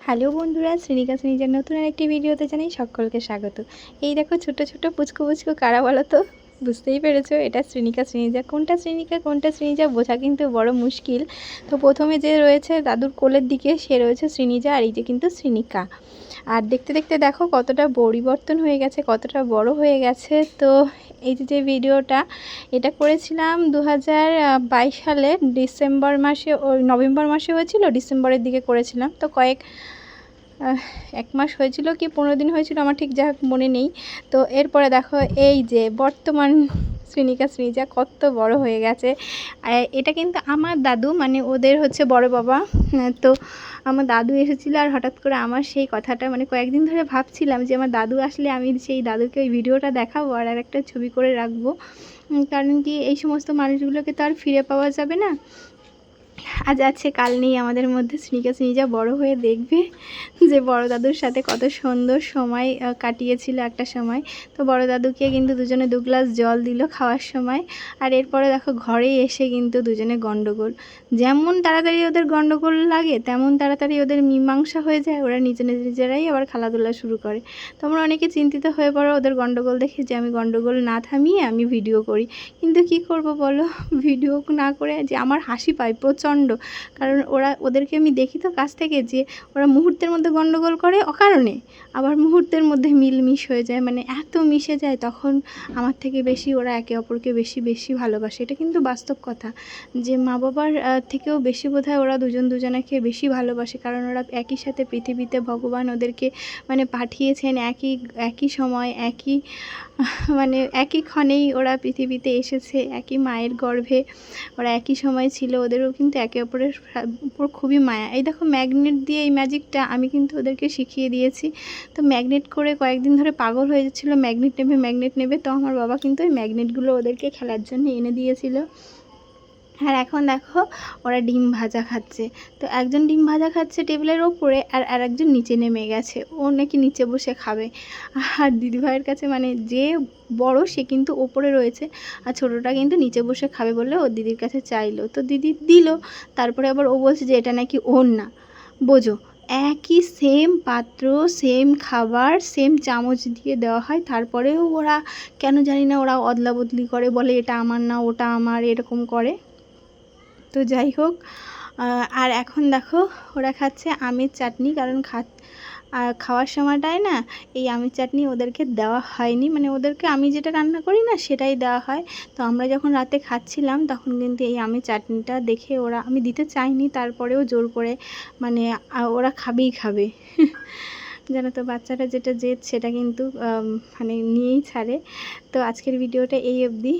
Hello বন্ধুরা, শ্রেণিকা শ্রেণীজার নতুন আরেকটি ভিডিওতে জানাই সকলকে স্বাগত। এই দেখো ছোট ছোট পুচকু পুচকু কারা বলো তো? বুঝতেই পেরেছো এটা শ্রেণিকা শ্রেণীজা। কোনটা শ্রেণিকা কোনটা শ্রেণীজা বোঝা কিন্তু বড় মুশকিল। তো প্রথমে যে রয়েছে দাদুর কোলের দিকে সে রয়েছে শ্রেণীজা, আর এই যে কিন্তু শ্রেণিকা। আর দেখতে দেখতে দেখো কতটা পরিবর্তন হয়ে গেছে, কতটা বড় হয়ে গেছে। তো এই যে ভিডিওটা এটা করেছিলাম 2022 সালের ডিসেম্বর মাসে, ওই নভেম্বর মাসে হয়েছিল, ডিসেম্বরের দিকে করেছিলাম। তো এক মাস হয়েছিল কি 15 দিন হয়েছিল, আমার ঠিক যা মনে নেই। তো এরপরে দেখো এই যে বর্তমান শ্রেণিকা শ্রেণীজা কত বড় হয়ে গেছে। এটা কিন্তু আমার দাদু, মানে ওদের হচ্ছে বড় বাবা। তো আমার দাদু এসেছিলো, আর হঠাৎ করে আমার সেই কথাটা মানে কয়েকদিন ধরে ভাবছিলাম যে আমার দাদু আসলে আমি সেই দাদুকে ওই ভিডিওটা দেখাবো আর একটা ছবি করে রাখবো। কারণ কি এই সমস্ত মানুষগুলোকে তো আর ফিরে পাওয়া যাবে না। আজ আছে কাল নেই আমাদের মধ্যে। শ্রেণিকা শ্রেণীজা বড় হয়ে দেখবে যে বড় দাদুর সাথে কত সুন্দর সময় কাটিয়েছিল একটা সময়। তো বড় দাদুকে কিন্তু দুজনে 2 গ্লাস জল দিল খাওয়ার সময়। আর এরপরে দেখো ঘরে এসে কিন্তু দুজনে গন্ডগোল। যেমন তাড়াতাড়ি ওদের গন্ডগোল লাগে তেমন তাড়াতাড়ি ওদের মীমাংসা হয়ে যায়। ওরা নিজেরাই আবার খেলাধুলা শুরু করে। তোমরা অনেকে চিন্তিত হয়ে পড়ো ওদের গন্ডগোল দেখে, যে আমি গন্ডগোল না থামিয়ে আমি ভিডিও করি। কিন্তু কি করব বলো, ভিডিও না করে যে আমার হাসি পায় প্রচণ্ড। কারণ ওদেরকে আমি দেখি তো কাছ থেকে, যে ওরা মুহূর্তের মধ্যে গন্ডগোল করে অকারণে, আবার মুহূর্তের মধ্যে মিলমিশ হয়ে যায়, মানে এত মিশে যায় তখন আমার থেকে বেশি ওরা একে অপরকে বেশি ভালোবাসে। এটা কিন্তু বাস্তব কথা, যে মা বাবার থেকেও বেশি বোধহয় ওরা দুজনাকে বেশি ভালোবাসে। কারণ ওরা একই সাথে পৃথিবীতে ভগবান ওদেরকে মানে পাঠিয়েছেন একই সময়, মানে একই ক্ষণেই ওরা পৃথিবীতে এসেছে, একই মায়ের গর্ভে ওরা একই সময় ছিল। ওদেরও কিন্তু একে অপরের উপর খুবই মায়া। এই দেখো ম্যাগনেট দিয়ে এই ম্যাজিকটা আমি কিন্তু ওদেরকে শিখিয়ে দিয়েছি। তো ম্যাগনেট করে কয়েকদিন ধরে পাগল হয়ে যাচ্ছিলো, ম্যাগনেট নেবে। তো আমার বাবা কিন্তু ওই ম্যাগনেটগুলো ওদেরকে খেলার জন্য এনে দিয়েছিল। আর এখন দেখো ওরা ডিম ভাজা খাচ্ছে। তো একজন ডিম ভাজা খাচ্ছে টেবিলের ওপরে, আর আরেকজন নিচে নেমে গেছে, ও নাকি নিচে বসে খাবে। আর দিদিভাইয়ের কাছে মানে যে বড় সে কিন্তু ওপরে রয়েছে, আর ছোটোটা কিন্তু নিচে বসে খাবে বলে ও দিদির কাছে চাইলো। তো দিদি দিল। তারপরে আবার ও বলছে যে এটা নাকি ওর না। বোঝো, একই সেম পাত্র, সেম খাবার, সেম চামচ দিয়ে দেওয়া হয়, তারপরেও ওরা কেন জানি না ওরা অদলা বদলি করে, বলে এটা আমার না ওটা আমার, এরকম করে। তো যাই হোক, আর এখন দেখো ওরা খাচ্ছে আমের চাটনি। কারণ খাওয়ার সময়টায় না এই আমের চাটনি ওদেরকে দেওয়া হয়নি, মানে ওদেরকে আমি যেটা রান্না করি না সেটাই দেওয়া হয়। তো আমরা যখন রাতে খাচ্ছিলাম তখন কিন্তু এই আমের চাটনিটা দেখে ওরা, আমি দিতে চাইনি তারপরেও জোর করে, মানে ওরা খাবে জানো তো বাচ্চারা যেটা জেদ সেটা কিন্তু মানে নিয়েই ছাড়ে। তো আজকের ভিডিওটা এই অবধি।